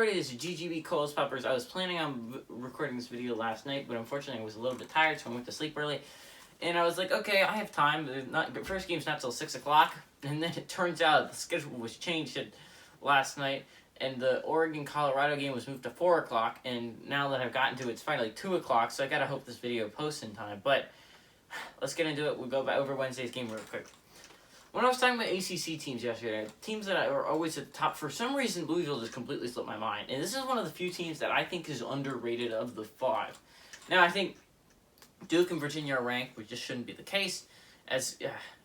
everybody, this is GGB Coles Peppers. I was planning on recording this video last night, but unfortunately I was a little bit tired, so I went to sleep early. And I was like, okay, I have time. The first game's not till 6 o'clock. And then it turns out the schedule was changed last night, and the Oregon-Colorado game was moved to 4 o'clock. And now that I've gotten to it, it's finally 2 o'clock, so I gotta hope this video posts in time. But let's get into it. We'll go over Wednesday's game real quick. When I was talking about ACC teams yesterday, teams that are always at the top, for some reason Louisville just completely slipped my mind. And this is one of the few teams that I think is underrated of the five. Now, I think Duke and Virginia are ranked, which just shouldn't be the case. As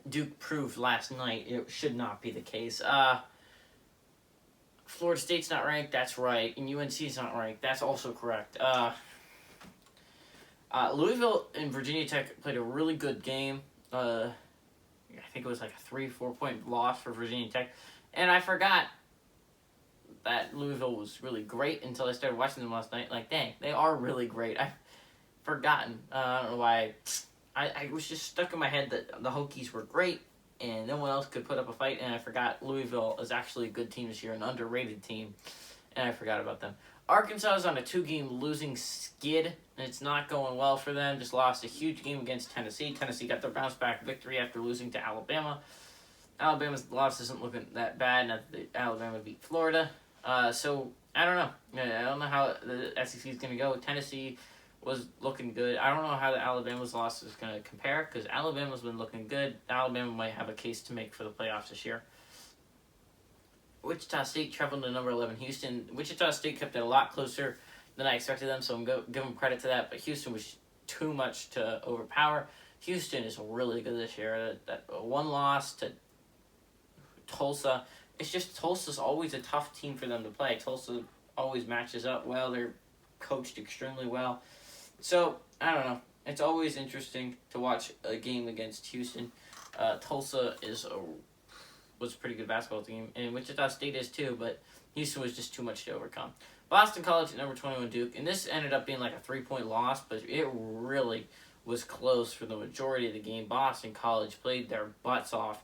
Duke proved last night, it should not be the case. Florida State's not ranked, that's right. And UNC's not ranked, that's also correct. Louisville and Virginia Tech played a really good game. I think it was like a 3-4 point loss for Virginia Tech. And I forgot that Louisville was really great until I started watching them last night. Like, dang, they are really great. I've forgotten. I don't know why. I was just stuck in my head that the Hokies were great and no one else could put up a fight. And I forgot Louisville is actually a good team this year, an underrated team. And I forgot about them. Arkansas is on a 2-game losing skid, and it's not going well for them. Just lost a huge game against Tennessee. Tennessee got their bounce-back victory after losing to Alabama. Alabama's loss isn't looking that bad now that Alabama beat Florida. So, I don't know. I don't know how the SEC is going to go. Tennessee was looking good. I don't know how the Alabama's loss is going to compare, because Alabama's been looking good. Alabama might have a case to make for the playoffs this year. Wichita State traveled to number 11 Houston. Wichita State kept it a lot closer than I expected them, so I'm going to give them credit to that. But Houston was too much to overpower. Houston is really good this year. That one loss to Tulsa. It's just Tulsa's always a tough team for them to play. Tulsa always matches up well. They're coached extremely well. So, I don't know. It's always interesting to watch a game against Houston. Tulsa was a pretty good basketball team, and Wichita State is too, but Houston was just too much to overcome. Boston College at number 21 Duke, and this ended up being like a 3-point loss, but it really was close for the majority of the game. Boston College played their butts off.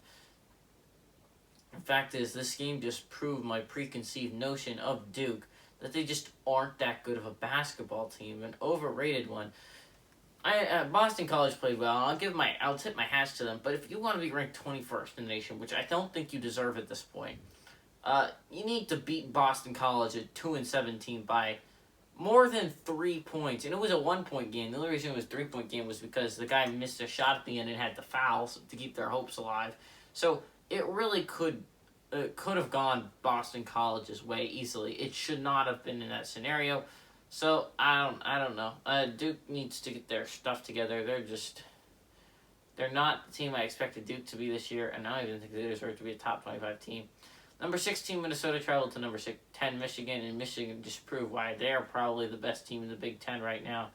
The fact is, this game just proved my preconceived notion of Duke, that they just aren't that good of a basketball team, an overrated one. Boston College played well. I'll tip my hats to them. But if you want to be ranked 21st in the nation, which I don't think you deserve at this point, you need to beat Boston College, a 2-17 by more than 3 points. And it was a 1-point game. The only reason it was a 3-point game was because the guy missed a shot at the end and had the fouls to keep their hopes alive. So it really could have gone Boston College's way easily. It should not have been in that scenario. So, I don't know. Duke needs to get their stuff together. They're not the team I expected Duke to be this year, and I don't even think they deserve to be a top 25 team. Number 16, Minnesota traveled to number 10, Michigan, and Michigan just proved why they're probably the best team in the Big Ten right now.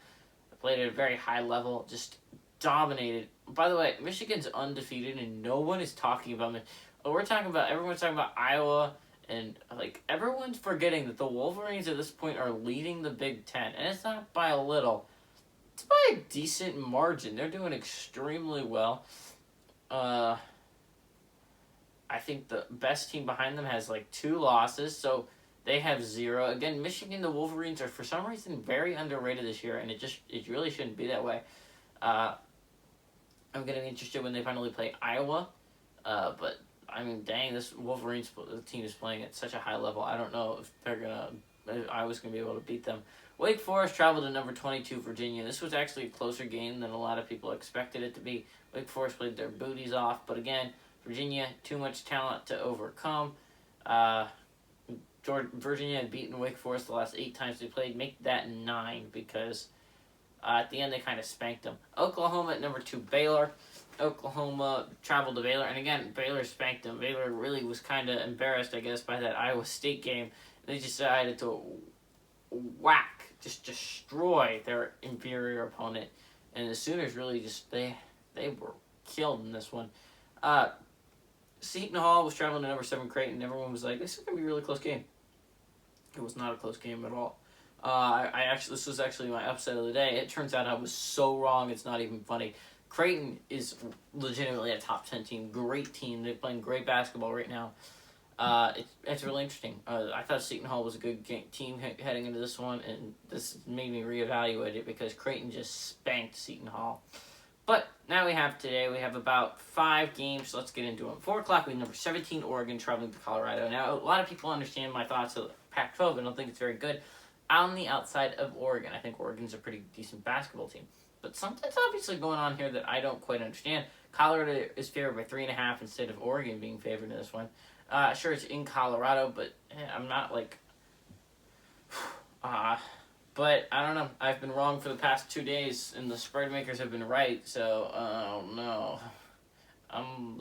They played at a very high level, just dominated. By the way, Michigan's undefeated, and no one is talking about it. Everyone's talking about Iowa. And, everyone's forgetting that the Wolverines at this point are leading the Big Ten. And it's not by a little. It's by a decent margin. They're doing extremely well. I think the best team behind them has, 2 losses. So they have 0. Again, Michigan, the Wolverines are, for some reason, very underrated this year. And it really shouldn't be that way. I'm going to be interested when they finally play Iowa. But dang, this Wolverines team is playing at such a high level. I don't know if Iowa's going to be able to beat them. Wake Forest traveled to number 22, Virginia. This was actually a closer game than a lot of people expected it to be. Wake Forest played their booties off, but again, Virginia, too much talent to overcome. Virginia had beaten Wake Forest the last 8 times they played. Make that 9 because at the end they kind of spanked them. Oklahoma at number 2, Baylor. Oklahoma traveled to Baylor, and again, Baylor spanked them. Baylor really was kind of embarrassed, I guess, by that Iowa State game. They decided to just destroy their inferior opponent, and the Sooners really they were killed in this one. Seton Hall was traveling to number 7 Creighton, and everyone was like, this is going to be a really close game. It was not a close game at all. This was actually my upset of the day. It turns out I was so wrong, it's not even funny. Creighton is legitimately a top 10 team. Great team. They're playing great basketball right now. It's really interesting. I thought Seton Hall was a good team heading into this one, and this made me reevaluate it because Creighton just spanked Seton Hall. But now we have about 5 games, so let's get into them. 4 o'clock, we have number 17, Oregon, traveling to Colorado. Now, a lot of people understand my thoughts of Pac-12 and don't think it's very good. On the outside of Oregon, I think Oregon's a pretty decent basketball team. But something's obviously going on here that I don't quite understand. Colorado is favored by 3.5 instead of Oregon being favored in this one. Sure, it's in Colorado, but I'm not like... But I don't know. I've been wrong for the past 2 days, and the spread makers have been right. So no, I'm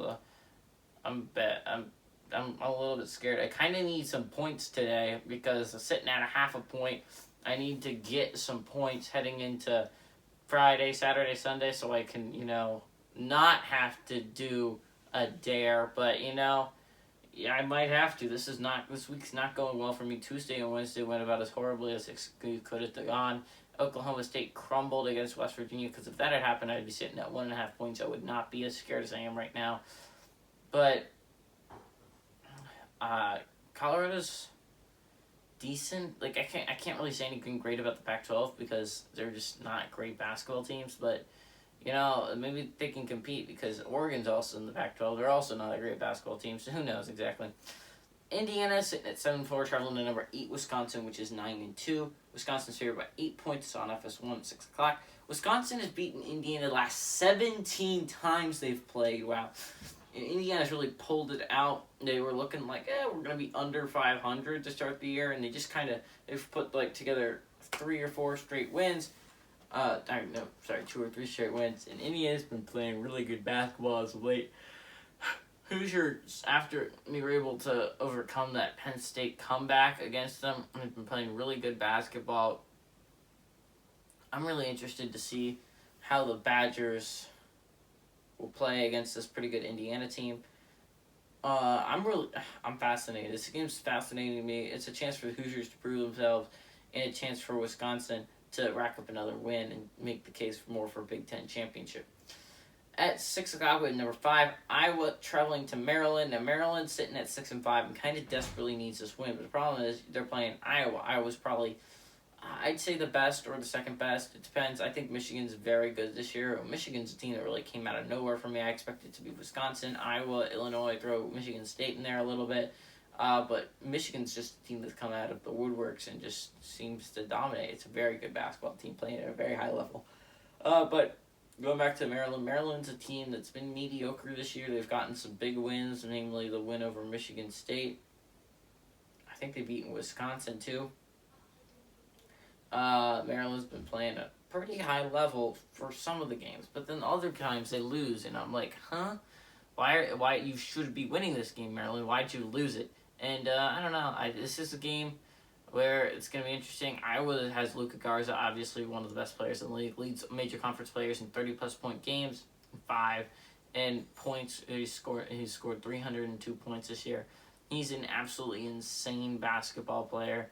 I'm a little bit scared. I kind of need some points today because I'm sitting at a half a point. I need to get some points heading into Friday, Saturday, Sunday, so I can not have to do a dare. But yeah, I might have to. This week's not going well for me. Tuesday and Wednesday went about as horribly as it could have gone. Oklahoma State crumbled against West Virginia because if that had happened, I'd be sitting at 1.5 points. I would not be as scared as I am right now. But Colorado's decent. Like I can't really say anything great about the Pac-12 because they're just not great basketball teams. But maybe they can compete because Oregon's also in the Pac-12. They're also not a great basketball team, so who knows exactly. Indiana sitting at 7-4, traveling to number 8 Wisconsin, which is 9-2. Wisconsin's favored by 8 points on FS1 at 6 o'clock. Wisconsin has beaten Indiana the last 17 times they've played. Wow. And Indiana's really pulled it out. They were looking like, we're going to be under 500 to start the year, and they just they've put together 3 or 4 straight wins. 2 or 3 straight wins. And Indiana's been playing really good basketball as of late. Hoosiers, after we were able to overcome that Penn State comeback against them, have been playing really good basketball. I'm really interested to see how the Badgers will play against this pretty good Indiana team. I'm fascinated. This game's fascinating to me. It's a chance for the Hoosiers to prove themselves, and a chance for Wisconsin to rack up another win and make the case for a Big Ten championship. At 6 o'clock, we have number 5, Iowa traveling to Maryland. Now, Maryland's sitting at 6-5 and kind of desperately needs this win. But the problem is they're playing Iowa. Iowa's probably, I'd say, the best or the second best. It depends. I think Michigan's very good this year. Michigan's a team that really came out of nowhere for me. I expected it to be Wisconsin, Iowa, Illinois, throw Michigan State in there a little bit. But Michigan's just a team that's come out of the woodworks and just seems to dominate. It's a very good basketball team playing at a very high level. But going back to Maryland, Maryland's a team that's been mediocre this year. They've gotten some big wins, namely the win over Michigan State. I think they've beaten Wisconsin, too. Maryland's been playing at a pretty high level for some of the games, but then other times they lose, and I'm like, huh? Why you should be winning this game, Maryland? Why'd you lose it? And I don't know. This is a game where it's going to be interesting. Iowa has Luka Garza, obviously one of the best players in the league, leads major conference players in 30-plus point games, 5, and points. He's scored 302 points this year. He's an absolutely insane basketball player.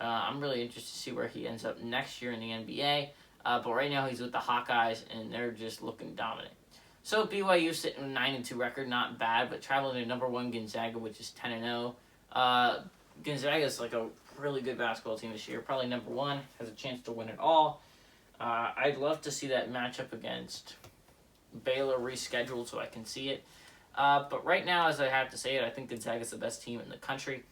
I'm really interested to see where he ends up next year in the NBA. But right now he's with the Hawkeyes, and they're just looking dominant. So BYU sitting with a 9-2 record, not bad, but traveling to number 1 Gonzaga, which is 10-0. Gonzaga is like a really good basketball team this year, probably number 1, has a chance to win it all. I'd love to see that matchup against Baylor rescheduled so I can see it. But right now, as I have to say it, I think Gonzaga's the best team in the country.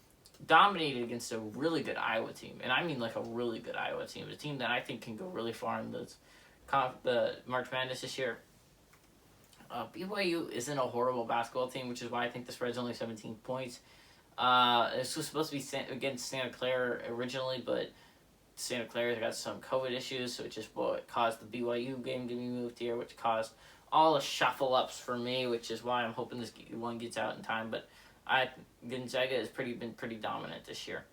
Dominated against a really good Iowa team, and I mean like a really good Iowa team, a team that I think can go really far in the March Madness this year. BYU isn't a horrible basketball team, which is why I think the spread's only 17 points. This was supposed to be against Santa Clara originally, but Santa Clara got some COVID issues, so it just caused the BYU game to be moved here, which caused all the shuffle-ups for me, which is why I'm hoping this one gets out in time. But Gonzaga has been pretty dominant this year.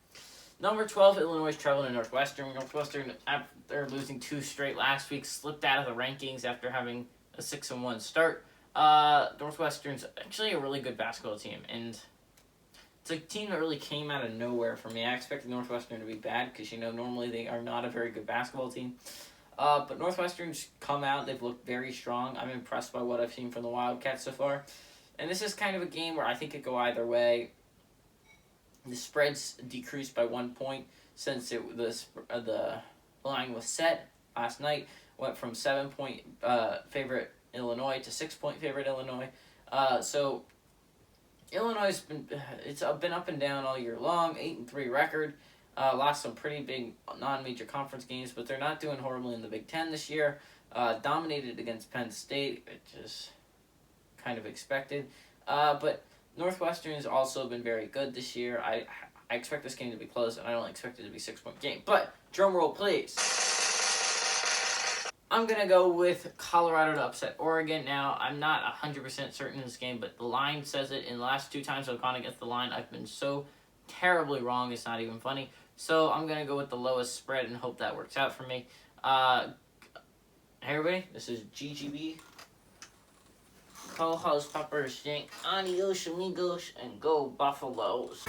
Number 12, Illinois is traveling to Northwestern. Northwestern, after losing 2 straight last week, slipped out of the rankings after having a 6-1 start. Northwestern's actually a really good basketball team, and it's a team that really came out of nowhere for me. I expected Northwestern to be bad because, normally they are not a very good basketball team. But Northwestern's come out. They've looked very strong. I'm impressed by what I've seen from the Wildcats so far. And this is kind of a game where I think it could go either way. The spread's decreased by 1 point since the line was set last night. Went from 7-point favorite Illinois to 6-point favorite Illinois. So Illinois it's been up and down all year long. 8-3 record. Lost some pretty big non-major conference games, but they're not doing horribly in the Big Ten this year. Dominated against Penn State, which is kind of expected. But Northwestern has also been very good this year. I expect this game to be close, and I don't expect it to be a 6-point game. But drum roll, please. I'm going to go with Colorado to upset Oregon. Now, I'm not 100% certain in this game, but the line says it. In the last 2 times I've gone against the line, I've been so terribly wrong, it's not even funny. So I'm going to go with the lowest spread and hope that works out for me. Hey, everybody. This is GGB. Co-host Pepper saying, adios amigos, and go Buffaloes.